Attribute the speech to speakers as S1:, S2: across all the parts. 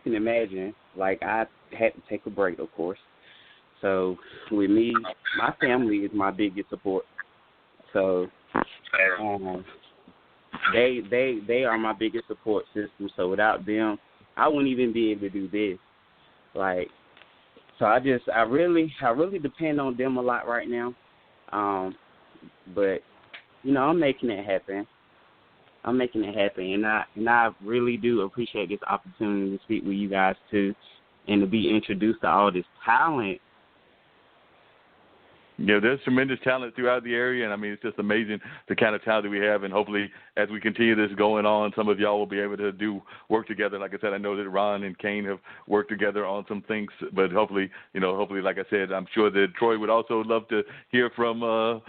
S1: can imagine, like, I had to take a break, of course. So with me, my family is my biggest support. So they are my biggest support system. So without them, I wouldn't even be able to do this. Like, so I really depend on them a lot right now. But I'm making it happen. And I really do appreciate this opportunity to speak with you guys too, and to be introduced to all this talent.
S2: Yeah, there's tremendous talent throughout the area, and I mean, it's just amazing the kind of talent that we have. And hopefully, as we continue this going on, some of y'all will be able to do work together. Like I said, I know that Ron and Kane have worked together on some things, but hopefully, like I said, I'm sure that Troy would also love to hear from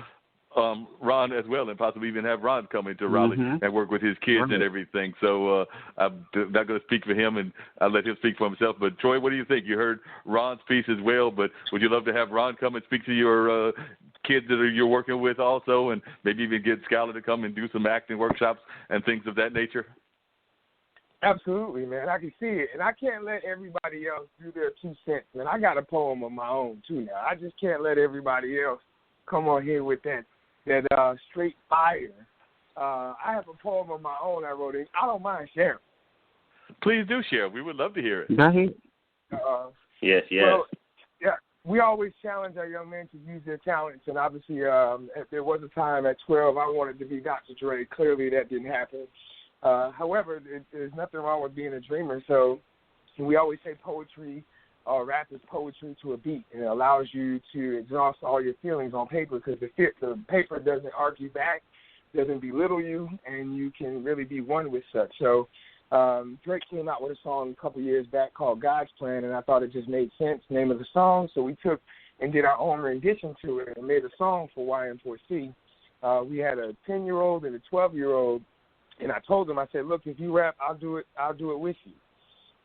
S2: Ron as well, and possibly even have Ron come into Raleigh and work with his kids and everything. So I'm not going to speak for him, and I'll let him speak for himself. But Troy, what do you think? You heard Ron's piece as well, but would you love to have Ron come and speak to your kids that you're working with also, and maybe even get Skylar to come and do some acting workshops and things of that nature?
S3: Absolutely, man. I can see it. And I can't let everybody else do their 2 cents. Man, I got a poem of my own, too, now. I just can't let everybody else come on here with that straight fire. I have a poem of my own I wrote in. I don't mind sharing.
S2: Please do share. We would love to hear it.
S1: Go ahead. Yes.
S3: Well, yeah, we always challenge our young men to use their talents, and obviously there was a time at 12 I wanted to be Dr. Dre. Clearly that didn't happen. However, there's nothing wrong with being a dreamer, so we always say poetry rap is poetry to a beat, and it allows you to exhaust all your feelings on paper because the paper doesn't argue back, doesn't belittle you, and you can really be one with such. So Drake came out with a song a couple years back called God's Plan, and I thought it just made sense, name of the song, so we took and did our own rendition to it and made a song for YM4C. We had a 10-year-old and a 12-year-old, and I told them, I said, look, if you rap, I'll do it with you.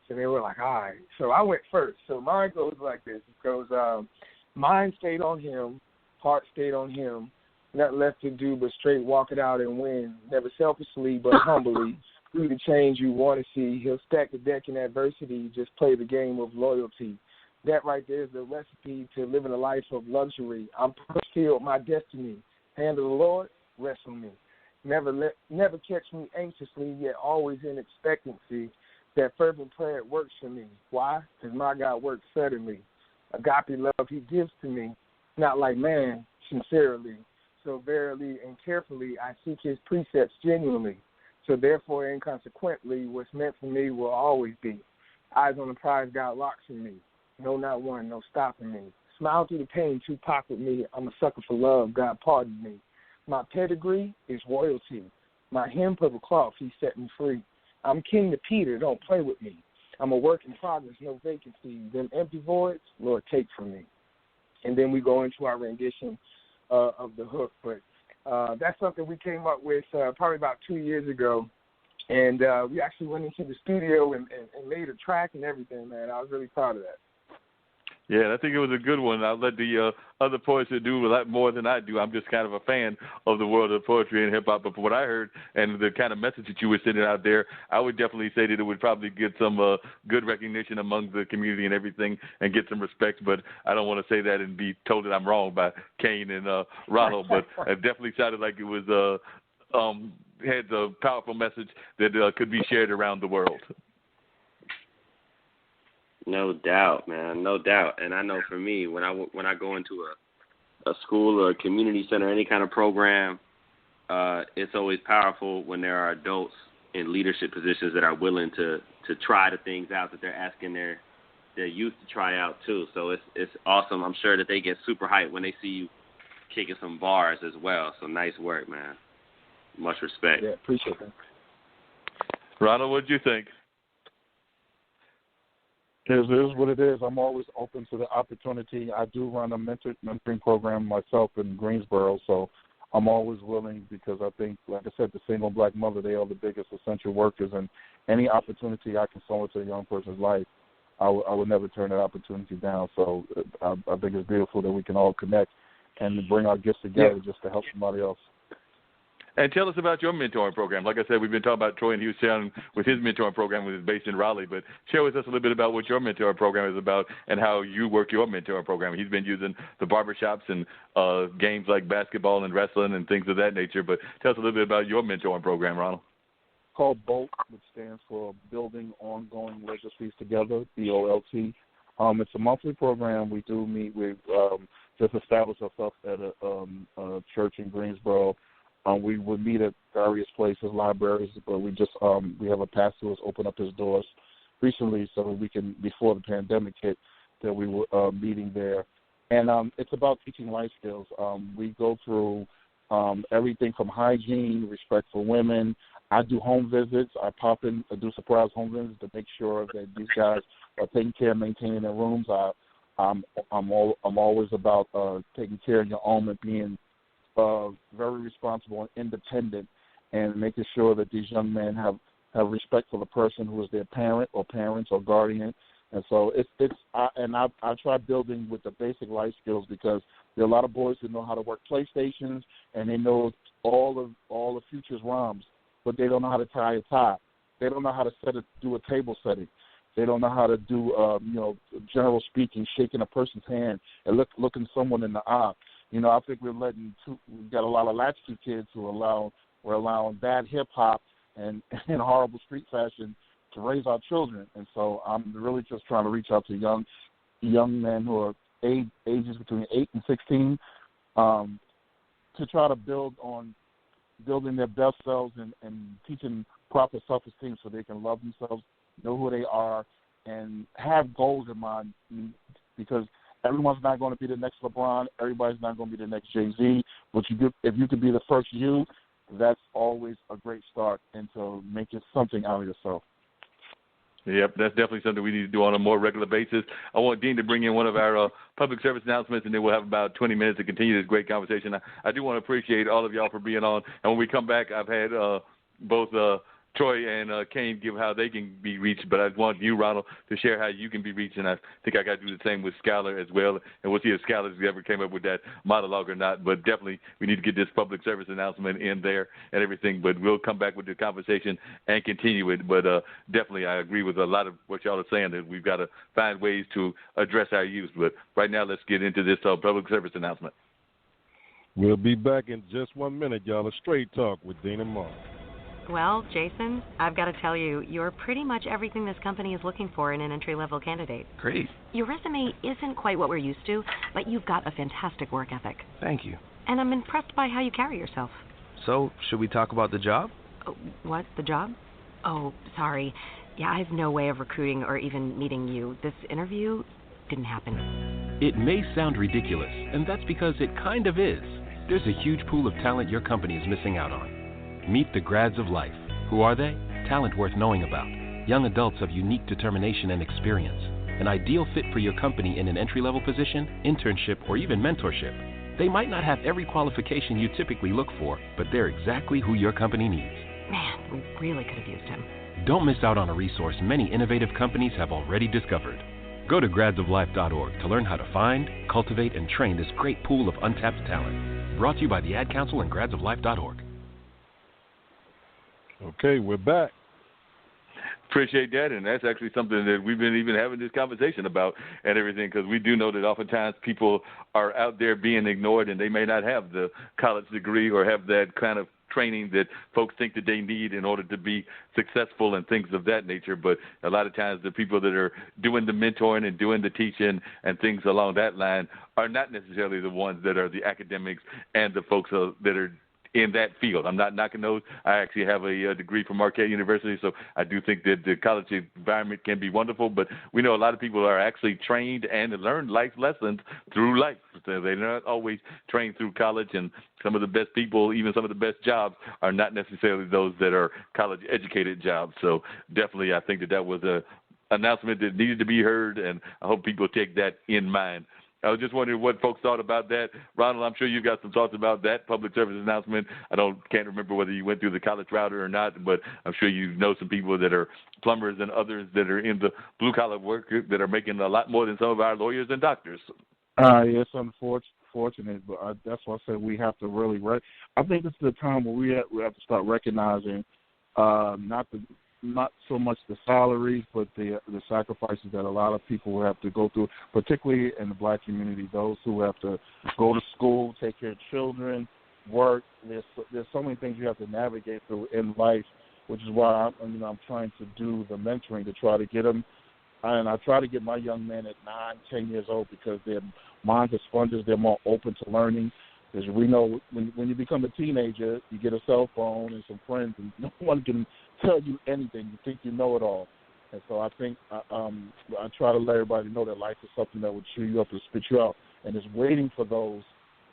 S3: And they were like, all right. So I went first. So mine goes like this. It goes, mind stayed on him, heart stayed on him, nothing left to do but straight walk it out and win. Never selfishly but humbly. Do the change you want to see. He'll stack the deck in adversity, just play the game of loyalty. That right there is the recipe to living a life of luxury. I'm fulfilled my destiny. Hand of the Lord, rest on me. Never catch me anxiously, yet always in expectancy. That fervent prayer works for me. Why? Because my God works suddenly. Agape love he gives to me, not like man, sincerely. So verily and carefully I seek his precepts genuinely. So therefore, inconsequently, what's meant for me will always be. Eyes on the prize God locks in me. No, not one, no stopping me. Smile through the pain, Tupac with me. I'm a sucker for love, God pardon me. My pedigree is royalty. My hem purple cloth, he set me free. I'm king to Peter, don't play with me. I'm a work in progress, no vacancy. Them empty voids, Lord, take from me. And then we go into our rendition of the hook. But that's something we came up with probably about 2 years ago. And we actually went into the studio and made a track and everything, man. I was really proud of that.
S2: Yeah, I think it was a good one. I'll let the other poets do a lot more than I do. I'm just kind of a fan of the world of poetry and hip-hop. But from what I heard and the kind of message that you were sending out there, I would definitely say that it would probably get some good recognition among the community and everything and get some respect. But I don't want to say that and be told that I'm wrong by Kane and Ronald. But it definitely sounded like it was had a powerful message that could be shared around the world.
S1: No doubt, man. No doubt. And I know for me, when I go into a school or a community center, any kind of program, it's always powerful when there are adults in leadership positions that are willing to try the things out that they're asking their youth to try out too. So it's awesome. I'm sure that they get super hyped when they see you kicking some bars as well. So nice work, man. Much respect.
S3: Yeah, appreciate that.
S2: Ronald, what did you think?
S4: It is what it is. I'm always open to the opportunity. I do run a mentoring program myself in Greensboro, so I'm always willing because I think, like I said, the single black mother, they are the biggest essential workers, and any opportunity I can sow into a young person's life, I would never turn that opportunity down. So I think it's beautiful that we can all connect and bring our gifts together just to help somebody else.
S2: And tell us about your mentoring program. Like I said, we've been talking about Troy, and he was sharing with his mentoring program, which is based in Raleigh. But share with us a little bit about what your mentoring program is about and how you work your mentoring program. He's been using the barbershops and games like basketball and wrestling and things of that nature. But tell us a little bit about your mentoring program, Ronald.
S4: Called BOLT, which stands for Building Ongoing Legacies Together, BOLT. It's a monthly program. We do meet with, just establish ourselves at a church in Greensboro. We would meet at various places, libraries, but we have a pastor who has opened up his doors recently so that we can, before the pandemic hit, that we were meeting there. And it's about teaching life skills. We go through everything from hygiene, respect for women. I do home visits. I pop in, I do surprise home visits to make sure that these guys are taking care of maintaining their rooms. I'm always about taking care of your own and being very responsible and independent, and making sure that these young men have respect for the person who is their parent or parents or guardian. And so I try building with the basic life skills, because there are a lot of boys who know how to work PlayStations and they know all the futures ROMs, but they don't know how to tie a tie. They don't know how to do a table setting. They don't know how to do general speaking, shaking a person's hand and looking someone in the eye. I think we've got a lot of latchkey kids who we're allowing bad hip hop and horrible street fashion to raise our children. And so I'm really just trying to reach out to young men who are ages between 8 and 16 to try to build on building their best selves and teaching proper self-esteem so they can love themselves, know who they are, and have goals in mind, because everyone's not going to be the next LeBron. Everybody's not going to be the next Jay-Z. But if you could be the first you, that's always a great start into making something out of yourself.
S2: Yep, that's definitely something we need to do on a more regular basis. I want Dean to bring in one of our public service announcements, and then we'll have about 20 minutes to continue this great conversation. I do want to appreciate all of y'all for being on. And when we come back, I've had both Troy and Kane give how they can be reached, but I want you, Ronald, to share how you can be reached, and I think I got to do the same with Skylar as well, and we'll see if Skylar's ever came up with that monologue or not, but definitely we need to get this public service announcement in there and everything, but we'll come back with the conversation and continue it, but definitely I agree with a lot of what y'all are saying, that we've got to find ways to address our youth, but right now let's get into this public service announcement.
S5: We'll be back in just 1 minute, y'all. A Straight Talk with Dean and Mark.
S6: Well, Jason, I've got to tell you, you're pretty much everything this company is looking for in an entry-level candidate.
S7: Great.
S6: Your resume isn't quite what we're used to, but you've got a fantastic work ethic.
S7: Thank you.
S6: And I'm impressed by how you carry yourself.
S7: So, should we talk about the job?
S6: What, the job? Oh, sorry. Yeah, I have no way of recruiting or even meeting you. This interview didn't happen.
S8: It may sound ridiculous, and that's because it kind of is. There's a huge pool of talent your company is missing out on. Meet the grads of life. Who are they? Talent worth knowing about. Young adults of unique determination and experience. An ideal fit for your company in an entry-level position, internship, or even mentorship. They might not have every qualification you typically look for, but they're exactly who your company needs.
S6: Man, we really could have used him.
S8: Don't miss out on a resource many innovative companies have already discovered. Go to gradsoflife.org to learn how to find, cultivate, and train this great pool of untapped talent. Brought to you by the Ad Council and gradsoflife.org.
S5: Okay, we're back.
S2: Appreciate that, and that's actually something that we've been even having this conversation about and everything, because we do know that oftentimes people are out there being ignored, and they may not have the college degree or have that kind of training that folks think that they need in order to be successful and things of that nature. But a lot of times the people that are doing the mentoring and doing the teaching and things along that line are not necessarily the ones that are the academics and the folks that are in that field. I'm not knocking those. I actually have a degree from Marquette University, so I do think that the college environment can be wonderful, but we know a lot of people are actually trained and learn life lessons through life. So they're not always trained through college, and some of the best people, even some of the best jobs, are not necessarily those that are college-educated jobs. So definitely I think that was a announcement that needed to be heard, and I hope people take that in mind. I was just wondering what folks thought about that. Ronald, I'm sure you've got some thoughts about that public service announcement. Can't remember whether you went through the college route or not, but I'm sure you know some people that are plumbers and others that are in the blue-collar work that are making a lot more than some of our lawyers and doctors.
S4: Yes, fortunate, but that's why I said we have to really. I think this is the time where we have to start recognizing not so much the salaries, but the sacrifices that a lot of people will have to go through, particularly in the black community. Those who have to go to school, take care of children, work. There's so many things you have to navigate through in life, which is why I'm trying to do the mentoring to try to get them. And I try to get my young men at 9, 10 years old because their minds are sponges. They're more open to learning. Because we know when you become a teenager, you get a cell phone and some friends, and no one can tell you anything. You think you know it all. And so I think I try to let everybody know that life is something that would cheer you up and spit you out. And it's waiting for those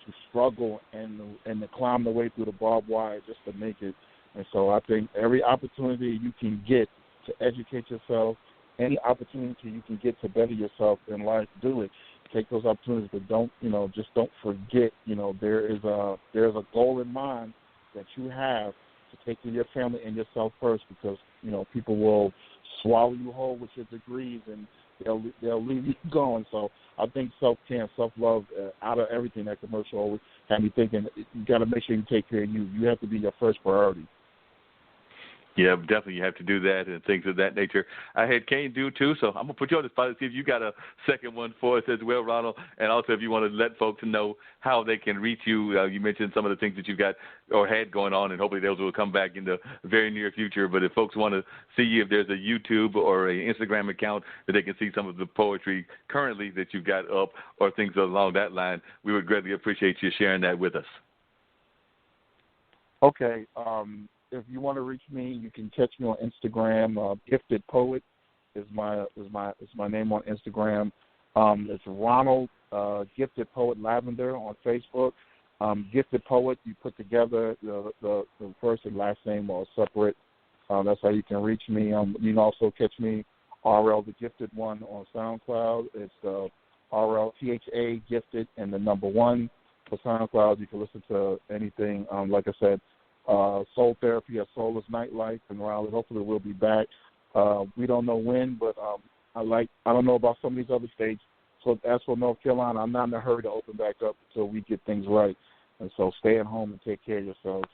S4: to struggle and to climb their way through the barbed wire just to make it. And so I think every opportunity you can get to educate yourself, any opportunity you can get to better yourself in life, do it. Take those opportunities, but don't forget, there is a goal in mind that you have to take to your family and yourself first, because, people will swallow you whole with your degrees and they'll leave you going. So I think self-care and self-love, out of everything, that commercial always had me thinking, you got to make sure you take care of you. You have to be your first priority.
S2: Yeah, definitely you have to do that and things of that nature. I had Kane do too, so I'm going to put you on the spot and see if you got a second one for us as well, Ronald, and also if you want to let folks know how they can reach you. You mentioned some of the things that you've got or had going on, and hopefully those will come back in the very near future. But if folks want to see you, if there's a YouTube or an Instagram account that they can see some of the poetry currently that you've got up or things along that line, we would greatly appreciate you sharing that with us.
S4: Okay. If you want to reach me, you can catch me on Instagram. Gifted Poet is my name on Instagram. It's Ronald Gifted Poet Lavender on Facebook. Gifted Poet, you put together the first and last name are separate. That's how you can reach me. You can also catch me, RL the Gifted One, on SoundCloud. It's RL THA Gifted and the number 1 for SoundCloud. You can listen to anything. Like I said, Soul Therapy at Soulless Nightlife and Raleigh. Hopefully we'll be back. We don't know when, but I don't know about some of these other states. So as for North Carolina, I'm not in a hurry to open back up until we get things right. And so stay at home and take care of yourselves.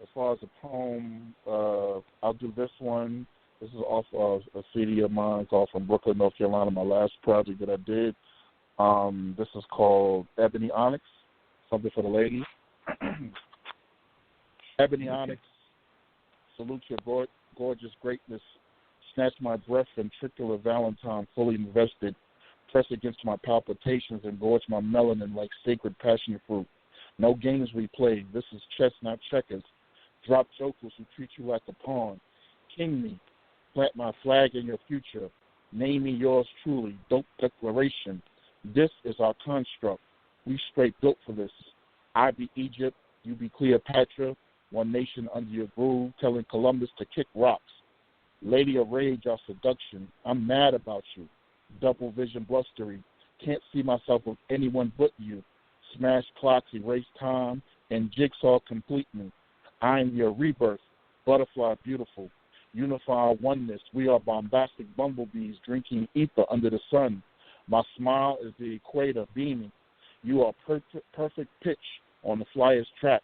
S4: As far as a poem, I'll do this one. This is off of a CD of mine called From Brooklyn, North Carolina, my last project that I did. This is called Ebony Onyx, something for the ladies. Ebony Onyx, salute your gorgeous greatness. Snatch my breath, ventricular Valentine, fully invested. Press against my palpitations and gorge my melanin like sacred passion fruit. No games we play. This is chess, not checkers. Drop jokers who treat you like a pawn. King me. Plant my flag in your future. Name me yours truly. Dope declaration. This is our construct. We straight built for this. I be Egypt. You be Cleopatra. One nation under your groove, telling Columbus to kick rocks. Lady of rage or seduction, I'm mad about you. Double vision blustery, can't see myself with anyone but you. Smash clocks, erase time, and jigsaw complete me. I am your rebirth, butterfly beautiful. Unify oneness, we are bombastic bumblebees drinking ether under the sun. My smile is the equator beaming. You are perfect pitch on the flyer's track.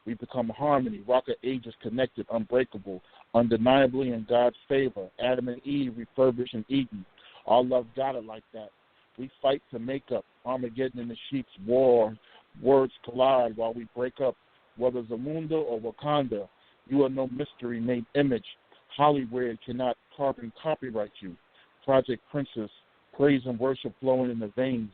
S4: We become harmony, rocket ages connected, unbreakable, undeniably in God's favor. Adam and Eve refurbished in Eden. Our love got it like that. We fight to make up. Armageddon in the sheets, war, words collide while we break up. Whether Zamunda or Wakanda, you are no mystery made image. Hollywood cannot carbon copyright you. Project Princess, praise and worship flowing in the veins.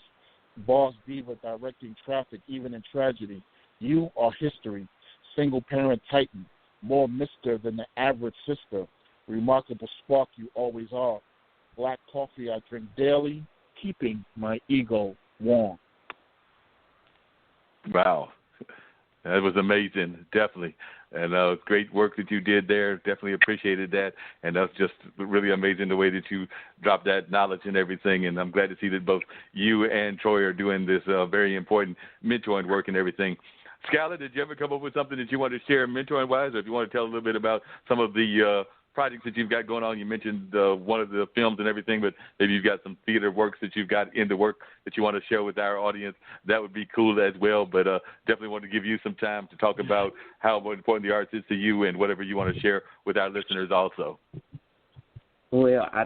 S4: Boss diva directing traffic even in tragedy. You are history. Single parent titan, more mister than the average sister. Remarkable spark you always are. Black coffee I drink daily, keeping my ego warm.
S2: Wow. That was amazing, definitely. And great work that you did there. Definitely appreciated that. And that's just really amazing the way that you dropped that knowledge and everything. And I'm glad to see that both you and Troy are doing this very important mentoring work and everything. Skylar, did you ever come up with something that you want to share mentoring-wise, or if you want to tell a little bit about some of the projects that you've got going on. You mentioned one of the films and everything, but maybe you've got some theater works that you've got in the work that you want to share with our audience. That would be cool as well. But definitely want to give you some time to talk about how important the arts is to you and whatever you want to share with our listeners also.
S9: Well, I